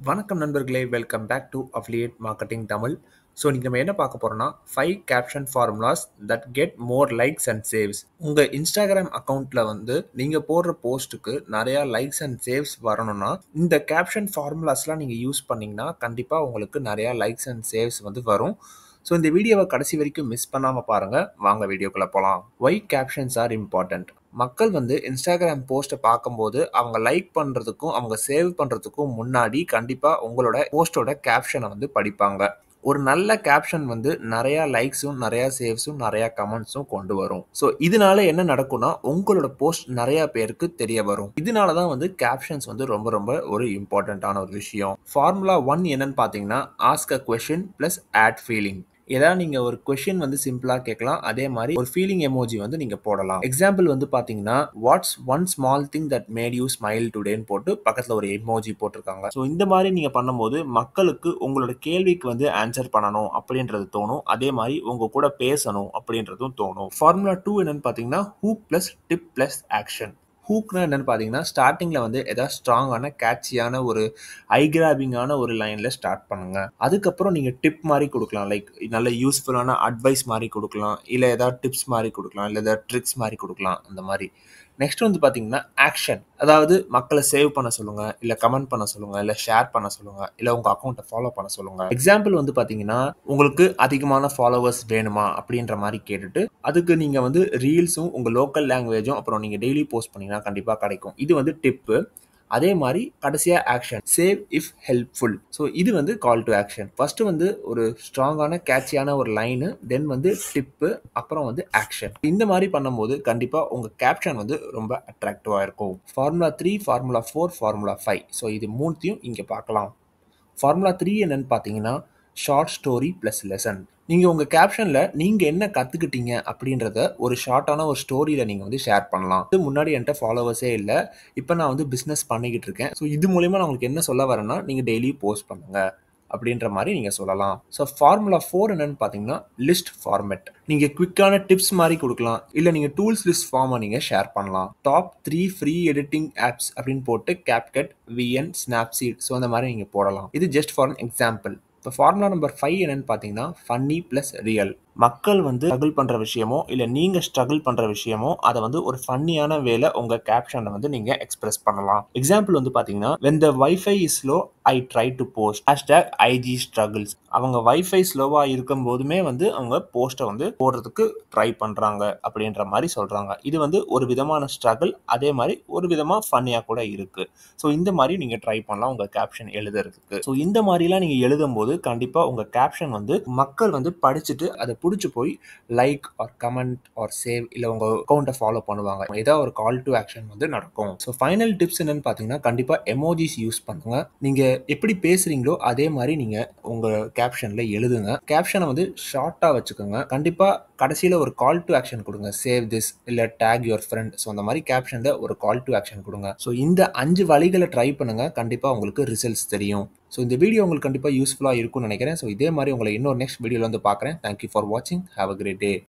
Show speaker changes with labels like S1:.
S1: வணக்கம் நண்பர்களே, welcome back to affiliate marketing Tamil. So இன்னைக்கு நம்ம என்ன பார்க்க போறோம்னா 5 caption formulas that get more likes and saves. உங்க இன்ஸ்டாகிராம் அக்கௌண்ட்ல வந்து நீங்க போடுற போஸ்ட்டுக்கு நிறைய லைக்ஸ் அண்ட் சேவ்ஸ் வரணும்னா இந்த கேப்ஷன் ஃபார்முலாஸ்லாம் நீங்க யூஸ் பண்ணீங்கன்னா கண்டிப்பா உங்களுக்கு நிறைய லைக்ஸ் அண்ட் சேவ்ஸ் வந்து வரும். ஸோ இந்த வீடியோவை கடைசி வரைக்கும் மிஸ் பண்ணாம பாருங்க. வாங்க வீடியோக்குள்ள போகலாம். Why captions are important. மக்கள் வந்து இன்ஸ்டாகிராம் போஸ்ட்டை பார்க்கும்போது அவங்க லைக் பண்ணுறதுக்கும் அவங்க சேவ் பண்ணுறதுக்கும் முன்னாடி கண்டிப்பாக உங்களோட போஸ்ட்டோட கேப்ஷனை வந்து படிப்பாங்க. ஒரு நல்ல கேப்ஷன் வந்து நிறையா லைக்ஸும் நிறையா சேவ்ஸும் நிறையா கமெண்ட்ஸும் கொண்டு வரும். ஸோ இதனால என்ன நடக்கும்னா உங்களோட போஸ்ட் நிறையா பேருக்கு தெரிய வரும். இதனால தான் வந்து கேப்ஷன்ஸ் வந்து ரொம்ப ரொம்ப ஒரு இம்பார்ட்டண்ட்டான ஒரு விஷயம். ஃபார்முலா 1 என்னன்னு பார்த்தீங்கன்னா ask a question plus add feeling. ஏதாவது நீங்கள் ஒரு கொஷின் வந்து சிம்பிளாக கேட்கலாம், அதே மாதிரி ஒரு ஃபீலிங் எமோஜி வந்து நீங்கள் போடலாம். எக்ஸாம்பிள் வந்து பார்த்தீங்கன்னா what's one small thing that made you smile டுடேன்னு போட்டு பக்கத்தில் ஒரு எமோஜி போட்டிருக்காங்க. ஸோ இந்த மாதிரி நீங்கள் பண்ணும்போது மக்களுக்கு உங்களோட கேள்விக்கு வந்து ஆன்சர் பண்ணணும் அப்படின்றது தோணும், அதே மாதிரி உங்க கூட பேசணும் அப்படின்றதும் தோணும். ஃபார்முலா 2 என்னன்னு பார்த்தீங்கன்னா hook plus tip plus action. ஹூக்னா என்னன்னு பார்த்தீங்கன்னா ஸ்டார்டிங்கில் வந்து ஏதாவது ஸ்ட்ராங்கான கேட்சியான ஒரு ஐ கிராபிங்கான ஒரு லைனில் ஸ்டார்ட் பண்ணுங்க. அதுக்கப்புறம் நீங்கள் டிப் மாதிரி கொடுக்கலாம், லைக் நல்ல யூஸ்ஃபுல்லான அட்வைஸ் மாதிரி கொடுக்கலாம், இல்லை ஏதாவது டிப்ஸ் மாதிரி கொடுக்கலாம், இல்லை ஏதாவது ட்ரிக்ஸ் மாதிரி கொடுக்கலாம். அந்த மாதிரி நெக்ஸ்ட் வந்து பார்த்தீங்கன்னா ஆக்ஷன், அதாவது மக்களை சேவ் பண்ண சொல்லுங்க, இல்லை கமெண்ட் பண்ண சொல்லுங்க, இல்லை ஷேர் பண்ண சொல்லுங்க, இல்லை உங்கள் அக்கௌண்ட்டை ஃபாலோ பண்ண சொல்லுங்க. எக்ஸாம்பிள் வந்து பார்த்தீங்கன்னா உங்களுக்கு அதிகமான ஃபாலோவர்ஸ் வேணுமா அப்படின்ற மாதிரி கேட்டுட்டு அதுக்கு நீங்கள் வந்து ரீல்ஸும் உங்கள் லோக்கல் லாங்குவேஜும் அப்புறம் நீங்கள் டெய்லி போஸ்ட் பண்ணிங்கன்னா கண்டிப்பாக கிடைக்கும். இது வந்து டிப்பு. அதே மாதிரி கடைசியாக action, save if helpful. So இது வந்து கால் டு ஆக்ஷன். ஃபர்ஸ்ட் வந்து ஒரு ஸ்ட்ராங்கான கேட்சியான ஒரு லைனு, தென் வந்து டிப்பு, அப்புறம் வந்து ஆக்ஷன். இந்த மாதிரி பண்ணும்போது கண்டிப்பாக உங்கள் கேப்ஷன் வந்து ரொம்ப அட்ராக்டிவாக இருக்கும். Formula 3, formula 4, formula 5. ஸோ இது மூணுத்தையும் இங்கே பார்க்கலாம். ஃபார்முலா 3 என்னன்னு பார்த்தீங்கன்னா ஷார்ட் ஸ்டோரி ப்ளஸ் லெசன். நீங்கள் உங்கள் கேப்ஷனில் நீங்கள் என்ன கற்றுக்கிட்டீங்க அப்படின்றத ஒரு ஷார்ட்டான ஒரு ஸ்டோரியில் நீங்கள் வந்து ஷேர் பண்ணலாம். இது முன்னாடி என்கிட்ட ஃபாலோவர்ஸே இல்லை, இப்போ நான் வந்து பிஸ்னஸ் பண்ணிக்கிட்டு இருக்கேன். ஸோ இது மூலிமா நான் உங்களுக்கு என்ன சொல்ல வரேன்னா நீங்கள் டெய்லி போஸ்ட் பண்ணுங்கள் அப்படின்ற மாதிரி நீங்கள் சொல்லலாம். ஸோ ஃபார்முலா 4 என்னன்னு பார்த்தீங்கன்னா லிஸ்ட் ஃபார்மேட். நீங்கள் குவிக்கான டிப்ஸ் மாதிரி கொடுக்கலாம், இல்லை நீங்கள் டூல்ஸ் லிஸ்ட் ஃபார்மை நீங்கள் ஷேர் பண்ணலாம். டாப் 3 ஃப்ரீ எடிட்டிங் ஆப்ஸ் அப்படின்னு போட்டு கேப்கட், விஎன், ஸ்னாப்சீட், ஸோ அந்த மாதிரி நீங்கள் போடலாம். இது ஜஸ்ட் ஃபார் எக்ஸாம்பிள். இப்போ ஃபார்முலா நம்பர் 5 என்னன்னு பார்த்தீங்கன்னா ஃபன்னி ப்ளஸ் ரியல். மக்கள் வந்து ஸ்ட்ரகிள் பண்ணுற விஷயமோ இல்லை நீங்கள் ஸ்ட்ரகிள் பண்ணுற விஷயமோ அதை வந்து ஒரு ஃபன்னியான வேலை உங்கள் கேப்ஷனை வந்து நீங்கள் எக்ஸ்பிரஸ் பண்ணலாம். எக்ஸாம்பிள் வந்து பார்த்தீங்கன்னா when the Wi-Fi is slow I try to post #IG struggles. அவங்க வைஃபை ஸ்லோவாக இருக்கும் போதுமே வந்து அவங்க போஸ்ட்டை வந்து போடுறதுக்கு ட்ரை பண்ணுறாங்க அப்படின்ற மாதிரி சொல்கிறாங்க. இது வந்து ஒரு விதமான ஸ்ட்ரகிள், அதே மாதிரி ஒரு விதமாக ஃபன்னியாக கூட இருக்குது. ஸோ இந்த மாதிரி நீங்கள் ட்ரை பண்ணலாம் உங்கள் கேப்ஷன் எழுதுறதுக்கு. ஸோ இந்த மாதிரிலாம் நீங்கள் எழுதும் போது கண்டிப்பாக உங்கள் கேப்ஷன் வந்து மக்கள் வந்து படிச்சுட்டு அதை பிடிச்சி போய் like or comment or save இல்லை உங்கள் அக்கௌண்ட்டை ஃபாலோ பண்ணுவாங்க. ஏதாவது ஒரு கால் டு ஆக்ஷன் வந்து நடக்கும். ஸோ ஃபைனல் டிப்ஸ் என்னன்னு பார்த்தீங்கன்னா கண்டிப்பாக எமோஜிஸ் யூஸ் பண்ணுங்க. நீங்கள் எப்படி பேசுகிறீங்களோ அதே மாதிரி நீங்கள் உங்கள் கேப்ஷனில் எழுதுங்க. கேப்ஷனை வந்து ஷார்ட்டாக வச்சுக்கோங்க. கண்டிப்பாக கடைசியில் ஒரு கால் டு ஆக்ஷன் கொடுங்க, சேவ் திஸ் இல்லை டேக் யுவர் ஃப்ரெண்ட். ஸோ அந்த மாதிரி கேப்ஷனில் ஒரு கால் டு ஆக்ஷன் கொடுங்க. ஸோ இந்த 5 வழிகளை ட்ரை பண்ணுங்கள், கண்டிப்பாக உங்களுக்கு ரிசல்ட்ஸ் தெரியும். ஸோ இந்த வீடியோ உங்களுக்கு கண்டிப்பாக யூஸ்ஃபுல்லாக இருக்கும்னு நினைக்கிறேன். ஸோ இதே மாதிரி உங்களை இன்னொரு நெக்ஸ்ட் வீடியோவில் வந்து பார்க்குறேன். தேங்க்யூ ஃபார் வாட்சிங். Have a great day.